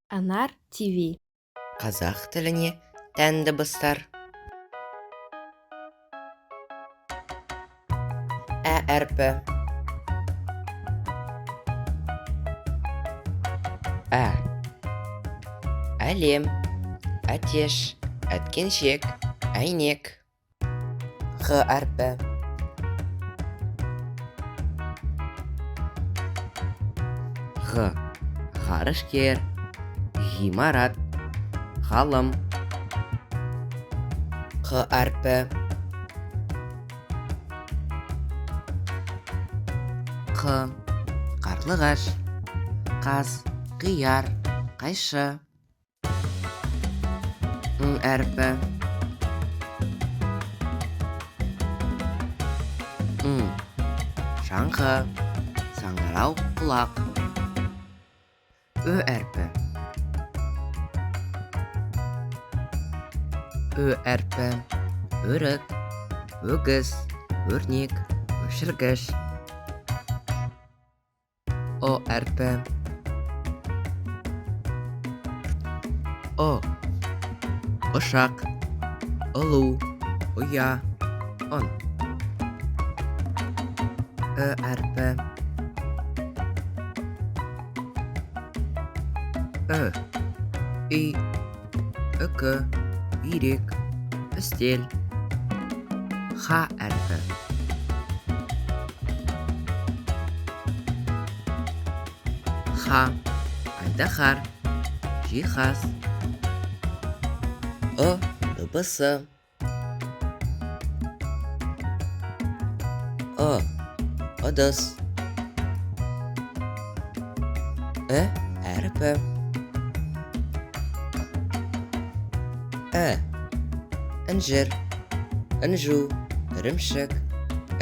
Анар ТВ. Қазақ тіліне тән дыбыстар. Әріпі. Әлем, әтеш, әткеншек, әйнек. Әріпі. Ғарышкер, ғимарат, ғалым. Әріпі. Қарлығаш, қаз, қияр, қайшы. Әріпі. Шаңғы, саңырау құлақ. Әріпі. Әріпі. Өрік, өгіз, өрнек, өшіргіш. Әріпі. Ұшақ, ұлу, ұя, ұн. Әріпі. Үй, үкі, үйрек, үстел. Әріпі. Айдаһар, жиһаз. Дыбысы. Ыдыс. Әріпі. Інжір, інжу, ірімшік.